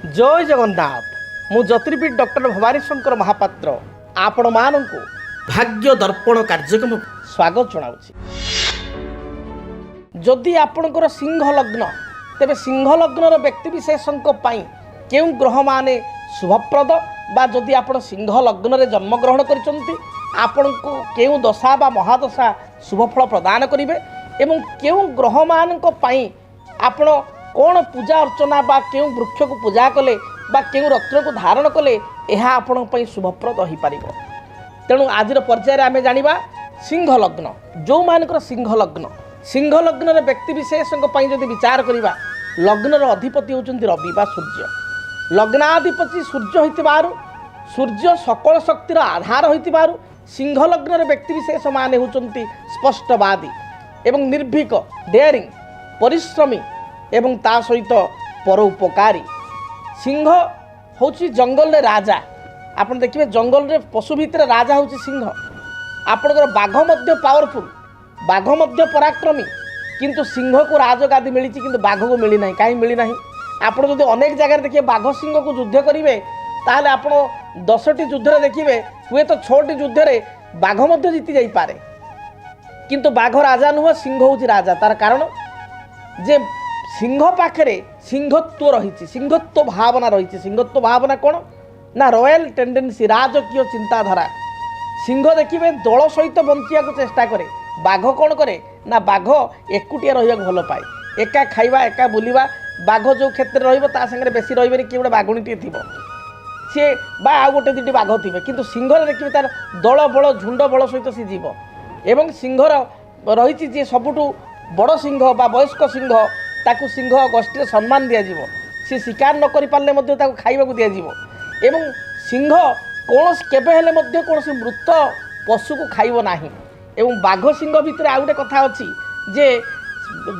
जय जगन्नाथ मु ज्योतिर्विद डॉक्टर भवानी शंकर महापात्र आपण मानक भाग्य दर्पण कार्यक्रम स्वागत जनाऊँगी। जदि आपणकर सिंह लग्न तेरे सिंह लग्नर व्यक्तिविशेषों क्यों ग्रह माने शुभप्रद बा जदि आप सिंह लग्न रे जन्म ग्रहण करछंती आपण को क्यों दशा बा महादशा शुभफल प्रदान करेंगे एवं क्यों ग्रह मानक आपण कौन पूजा अर्चना बा क्यों वृक्ष को पूजा कले बा क्यों रत्न को धारण कले यह आपण शुभप्रद हो पार। तेणु आज पर्यायर आम जाना सिंह लग्न जो मानकर सिंह लग्न व्यक्ति विशेषों जब विचार करवा लग्नर अधिपति होती रवि बा सूर्य। लग्नाधिपति सूर्य होइतिबारु सूर्य सकल शक्तिर आधार होइतिबारु सिंह लग्नर व्यक्ति विशेष माने होचंती स्पष्टवादी एवं निर्भीक डेयरिंग परिश्रमी एवं ता सहित परोपकारी। सिंह होची जंगल रे राजा। आपण देखिए जंगल रे पशु भितर राजा होची सिंह। आपणकर बाघ मध्य पावरफुल बाघ मध्य पराक्रमी किंतु सिंह को राजगादी मिली किंतु बाघ को मिली नहीं। कहीं मिली नहीं? आपण जदि अनेक जगह देखिए बाघ सिंह को युद्ध करेंगे ताहले आपण 10टी युद्ध देखिए हुए तो 6टी युद्ध बाघ मध्य जीति जाई पारे किंतु बाघ राजा नुह सिंह होची राजा। तार कारण जे सिंह पाखरे सिंहत्व रही सिंहत्व भावना रही। सिंहत्व भावना कौन ना रॉयल टेंडेंसी राजकीय चिंताधारा। सिंह देखिए दल सहित बंचिया को चेष्टा करे। बाघ कौन करे ना बाघ एकुटिया रहा भल पाए एका खाइबा एका बुलिबा। बाघ जो क्षेत्र रही बेसी रही किए गोटे बाघुणीटे थी सी बा आ गोटे दुटी बाघ थे किंतु सिंह देखिए तार दल बल झुंड बल सहित सी जीव एवं सिंहर रही जी सबुठू बड़ सिंह बा वयस्क सिंह ताकू सिंह गोष्ठी सम्मान दिज्व। सी शिकार न कर पारे खाइबा दिज्व एवं सिंह कौन केबे हेले कौन मृत पशु को खाइब नाही। एवं बाघ सिंह भितर आ गोटे कथा अच्छी जे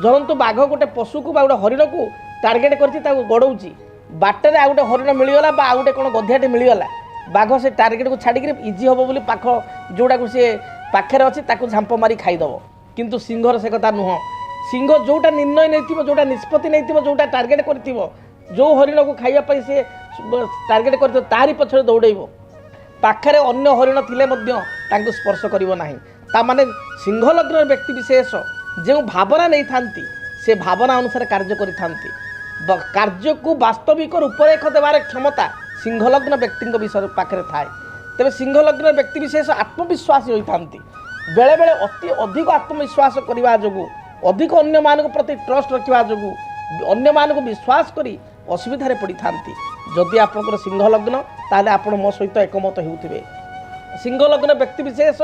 धरतु बाघ गोटे पशु को गोटे हरिण को टार्गेट कर गड़ौची बाटर आ गोटे हरिण मिलगला बा आ गोटे कौन गधियाटे मिलगला बाघ से टार्गेट को छाड़ी इजी हम बोली पाख जोड़ा को सी पाखे अच्छी झांप मारी खाईदेव किंतु सिंहर से कथा नुह। सिंह जोटा निर्णय नहीं जोटा निष्पत्ति नहीं जोटा टार्गेट कर जो हरिण को खाइबा से टार्गेट कर तारी पछरे दौड़ेब पाखरे अन्य हरिण थिले स्पर्श करिवो नाही। ता माने सिंह लग्न व्यक्ति विशेष जो भावना नहीं थांती से भावना अनुसार कार्य करि थांती। कार्य को वास्तविक रूपरेख देवार क्षमता सिंह लग्न व्यक्ति विषय पाखरे थाए। तेरे सिंह लग्न व्यक्ति विशेष आत्मविश्वासी होती बेले बेले अति अधिक आत्मविश्वास करने जो अधिक अन्य मानक प्रति ट्रस्ट रखा जो अन्य मानक विश्वास करी असुविधारे पड़ी थांती। जदि आपंकर सिंह लग्न ताले आपण मो सहित एकमत होउथिबे। सिंह लग्न व्यक्ति विशेष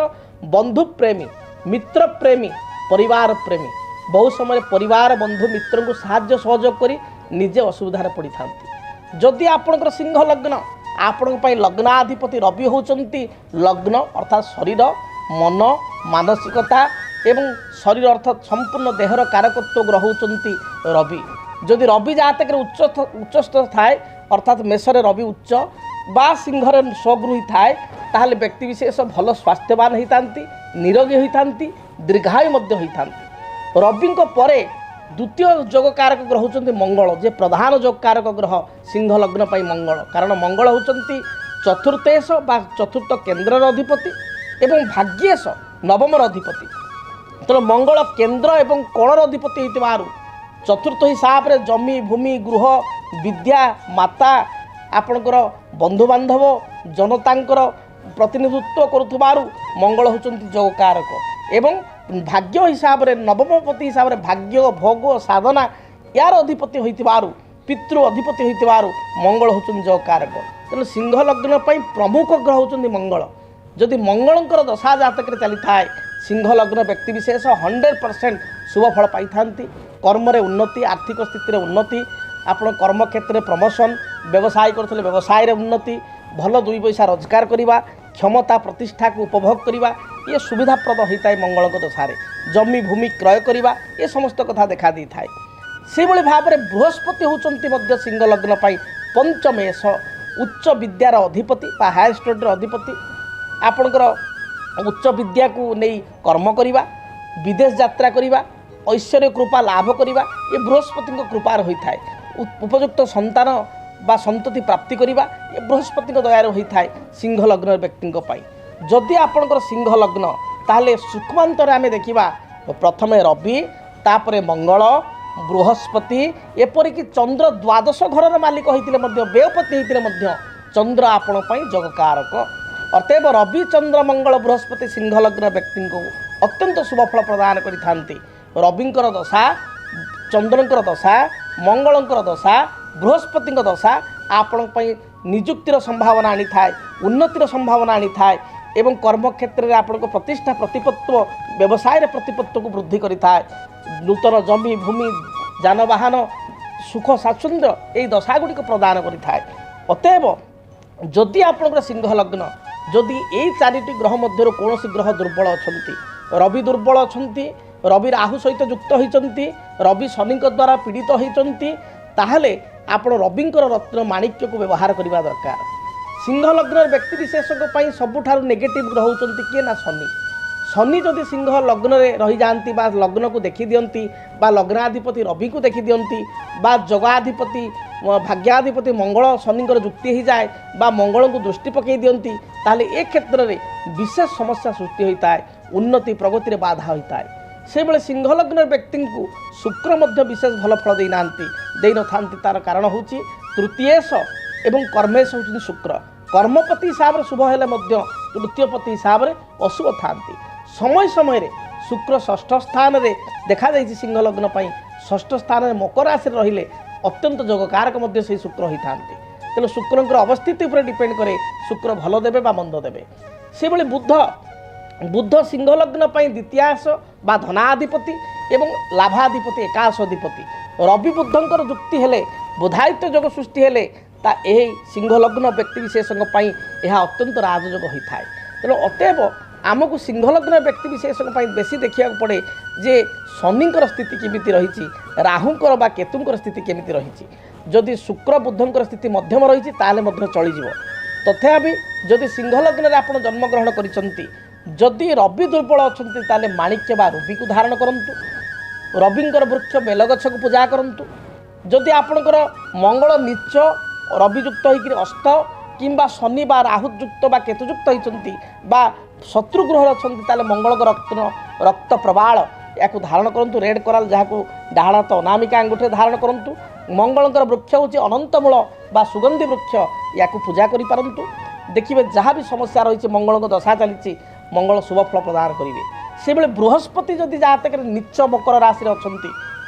बंधु प्रेमी मित्र प्रेमी परिवार प्रेमी बहुत समय परिवार बंधु मित्र को साहाय्य सहयोग करी निजे असुविधारे पड़ी थांती। जदि आपंकर सिंह लग्न आपण लग्नाधिपति रवि होचंती लग्न अर्थात शरीर मन मानसिकता एवं शरीर अर्थात संपूर्ण देहर कारकत्व ग्रह होचंती रवि। जदि रवि जातक उच्चस्थ थाए अर्थात मेषरे रवि उच्च बा सिंहरे स्वगृही थाए ताहले व्यक्ति विशेष भल स्वास्थ्यवान होती निरोगी होती दीर्घायु होती। रवि परे द्वितीय जोगकारक ग्रह होचंती मंगल जे प्रधान जोगकारक ग्रह सिंह लग्न पाई मंगल। कारण मंगल होचंती चतुर्थेश बा चतुर्थ केन्द्रर अधिपति एवं भाग्येश नवमर अधिपति। तेणु मंगल केन्द्र एवं कणर अधिपति होइतिबारु चतुर्थ हिसाब रे जमी भूमि गृह विद्या माता आपणकर बंधुबांधव जनतांकर प्रतिनिधित्व करुथबारु मंगल होचंती जोगकारक एवं भाग्य हिसाब रे नवमपति हिसाब रे भाग्य भोग साधना यार अधिपति होइतिबारु पितृ अधिपति होइतिबारु मंगल होचंती जोगकारक। तेणु सिंह लग्न पई प्रमुख ग्रह होचंती मंगल। जदि मंगलंकर दशा जातक चली थाए सिंह लग्न व्यक्ति विशेष 100% शुभफल पाई थांती। कर्म रे उन्नति आर्थिक स्थिति रे उन्नति आपण कर्म क्षेत्र में प्रमोशन व्यवसाय करथिले व्यवसाय रे उन्नति भल दुई पैसा रोजगार करिबा क्षमता प्रतिष्ठा को उपभोग करिबा ये सुविधाप्रद होता है। मंगल दशारे जमी भूमि क्रय करिबा ये समस्त कथा देखा दी थाए। से भली भाव में बृहस्पति होचंती मध्य सिंह लग्न पाई पंचमेश उच्च विद्यार अधिपति बा हायर स्टडीर अधिपति। आपणकर उच्च विद्या को नहीं कर्म करिबा विदेश यात्रा करिबा ऐश्वर्य कृपा लाभ करिबा ये बृहस्पति कृपार होता है। उपयुक्त संतान बा संतति प्राप्ति करवा ये बृहस्पति दयार होता है सिंह लग्न व्यक्ति जदि आपणकर सिंह लग्न ताहले सूक्ष्मांतर आम देखा प्रथम रवि तापर मंगल बृहस्पति एपरिक चंद्र द्वादश घर मालिक होते व्ययपति होते चंद्र आपण जगकारक अतएव रवि चंद्र मंगल बृहस्पति सिंह लग्न व्यक्ति को अत्यंत शुभफल प्रदान करि रविंकर दशा चंद्रंकर दशा मंगलंकर दशा बृहस्पति दशा आपण निजुक्तिर संभावना आनी थाए उन्नतिर संभावना आनी थाए एवं कर्मक्षेत्र में आपण प्रतिष्ठा प्रतिपत्व व्यवसाय प्रतिपत्व को वृद्धि करिथाए नूतन जमी भूमि जानवाहन सुख स्वाच्छंद्य यही दशा गुड़िक प्रदान करिथाए अतएव जदि आपणकर सिंह लग्न जदि यही चारिटी ग्रह मध्य कौन ग्रह दुर्बल अच्छा रवि दुर्बल अच्छा रवि राहु सहित युक्त होती रवि शनि द्वारा पीड़ित होती ताहले आपण रविंकर रत्न माणिक्य को व्यवहार करने दरकार सिंह लग्न व्यक्ति विशेषज्ञ सबुठार नेगेटिव ग्रह होती किए ना शनि शनि जदि सिंह लग्न में रही जाती लग्न को देखी दियंती लग्नाधिपति रवि को देखी दियंती जगाधिपति भाग्याधिपति मंगल शनिकर युक्ति हो जाए मंगल को दृष्टि पकई दियंती ताहले ए क्षेत्र में विशेष समस्या सृष्टि होता है उन्नति प्रगति में बाधा होता है से बेले सिंह लग्न व्यक्ति को शुक्र मध्य विशेष भल फल दे न था तार कारण हूँ तृतीयेश एवं कर्मेश होती शुक्र कर्मपति हिसाब से शुभ हेले तृतीयपति हिसाब से अशुभ था समय समय शुक्र षष्ठ स्थान में देखा सिंह लग्न षष्ठ स्थान में मकर राशि रहिले अत्यंत जगकारक मध्य से शुक्र होता तेणु शुक्रंकर अवस्थिति पर डिपेंड करे शुक्र भल देवे बा मंद देवे से भली बुध सिंह लग्न द्वितीयाश बा धनाधिपति एवं लाभाधिपति एकाश अधिपति रवि बुद्धंकर युक्ति हेले बुधायित्व योग सृष्टि हेले सिंह लग्न व्यक्ति विशेषज्ञ यह अत्यंत राजयोग होता है तेणु अतएव आमको सिंह लग्न व्यक्ति विशेषज्ञ बेसी देखा पड़े जे शनिकर स्थिति केमिति रही राहुंकर बा केतुंकर स्थिति केमिति रही जदि शुक्र बुधंकर स्थिति मध्यम रही चलीज तथापि जदि सिंह लग्न में आप जन्मग्रहण करिसंती जदि रवि दुर्बल अच्छा ताले माणिक्य बा रवि को धारण करंतु रविंकर वृक्ष बेलगछ को पूजा करंतु जदि आपणकर मंगल नीच रवियुक्त होकर अस्त किंबा शनि बा राहुयुक्त बा केतुयुक्त होती शत्रुग्रह अच्छा मंगल रक्त प्रबाल या धारण करूँ रेड कराल जहाँ डाण हाथ अनामिका अंगूठे धारण करूँ मंगलंकर वृक्ष हूँ अनंतमूल बा सुगंधि वृक्ष या पूजा करूँ देखिए जहाँ भी समस्या रही मंगल दशा चली मंगल शुभ फल प्रदान करेंगे से बेले बृहस्पति जदि जातक नीच मकर राशि अच्छा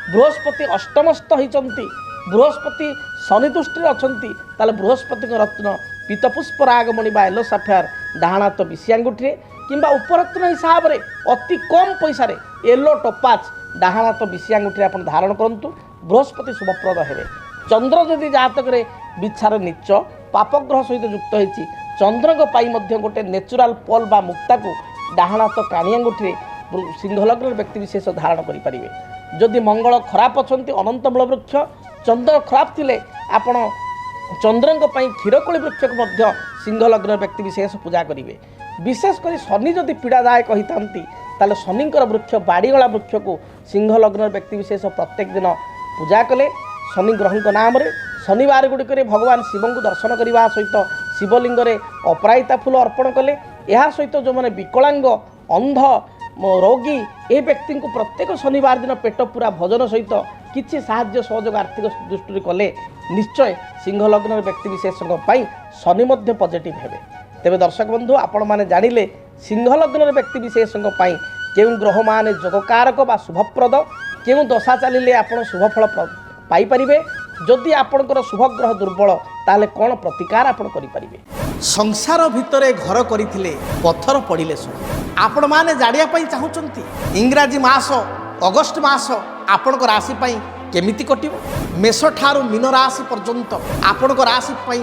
बृहस्पति अष्टमस्थ होती बृहस्पति शनि दृष्टि अच्छा बृहस्पति रत्न पीतपुष्प रागमणि बा येलो साफायर डाण हाथ विषि अंगूठी किंबा उपरत्न हिसाब से अति कम पैसा येलो टोपाच डाण हाथ विषि अंगूठी आप धारण करूँ बृहस्पति शुभप्रद हे चंद्र जदि जातक विछार नीच पापग्रह सहित युक्त होती चंद्र को गोटे नेचुराल पल बा मुक्ता को डाण हाथ काणी अंगूठी सिंह लग्न व्यक्ति विशेष धारण करें जदि मंगल खराब अच्छा अनंतमूल वृक्ष चंद्र खराब थिले आपण चंद्र क्षीरकोली वृक्ष को सिंह लग्न व्यक्ति विशेष पूजा करेंगे विशेषकर शनि जदि पीड़ादायक होता शनिकर वृक्ष बाड़ीगला वृक्ष को सिंह लग्न व्यक्ति विशेष प्रत्येक दिन पूजा कले शनि ग्रह नाम शनिवार गुड़िक भगवान शिव को दर्शन करने सहित शिवलिंग अपराजिता फूल अर्पण कले या सहित जो मैंने विकलांग अंध रोगी ए व्यक्ति को प्रत्येक शनिवार दिन पेट पूरा भोजन सहित किसी साहाय्य सहयोग आर्थिक दृष्टि कले निश्चय सिंह लग्न व्यक्ति विशेषज्ञ शनि मध्य पॉजिटिव हेबे तेबे दर्शक बंधु आपण माने जानिले सिंह लग्न व्यक्ति विशेषज्ञ केउं ग्रह माने जोगकारक बा शुभप्रद केउं दशा चलिले आपण शुभफल पाई परिबे जदि आपणकर शुभ ग्रह दुर्बल ताले कौन प्रतिकार आपण करि परिबे संसार भितरे घर करिथिले पत्थर पड़िले सो आपण माने जानिया पई चाहुचंती इंग्राजी मास अगस्ट मास आपणकर राशि पई केमिति कटिबो मेष ठारू मीन राशि पर्यंत आपणकर राशि पई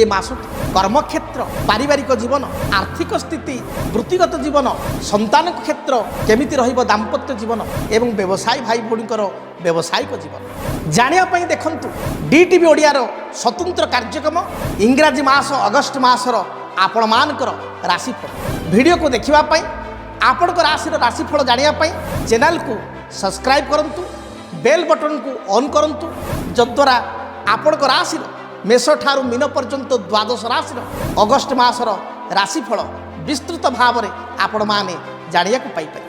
ए मास कर्मक्षेत्र पारिवारिक जीवन आर्थिक स्थिति वृत्तिगत जीवन संतान क्षेत्र केमिति रहिबो दाम्पत्य जीवन एवं व्यवसाय भाई भौणीकर व्यावसायिक जीवन जानिया पई देखंतु डीटीवी ओडियार स्वतंत्र कार्यक्रम इंग्राजी मास अगस्ट मासर आपण मानकर राशिफल वीडियो को देखिबा पई आपणकर राशिर राशिफल जानिया पई चैनल को सब्सक्राइब करंतु बेल बटन को ऑन करंतु जद्वारा आपणकर राशिर मेष ठारू मीन पर्यंत द्वादश राशि अगस्ट मासर राशिफल विस्तृत भाव में आपण माने जानिया को पाई पाई।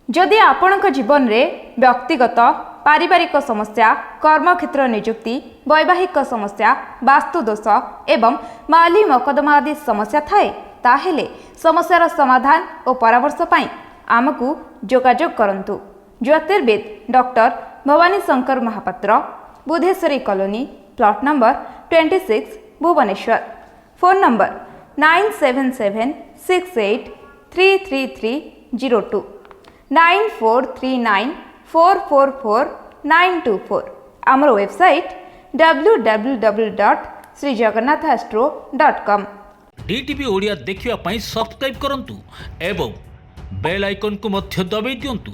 जदि आपणक जीवन रे व्यक्तिगत पारिवारिक समस्या कर्मक्षेत्र नियुक्ति वैवाहिक समस्या वास्तुदोष एवं माली मकदमा आदि समस्या थाए ताहेले समस्यार समाधान और परामर्श पाई आमकु जोगाजोग करंतु। ज्योतिर्विद doctor Bhabani Shankar Mahapatra, Budheswari colony, plot number 26, Bhubaneswar. Phone number 9776833302 9439444924। आमर वेबसाइट www.srijagannathastro.com। डीटीवी ओडिया देखिवा पई सब्सक्राइब करंतु एवं बेल आइकन को मध्य दबाई दियंतु।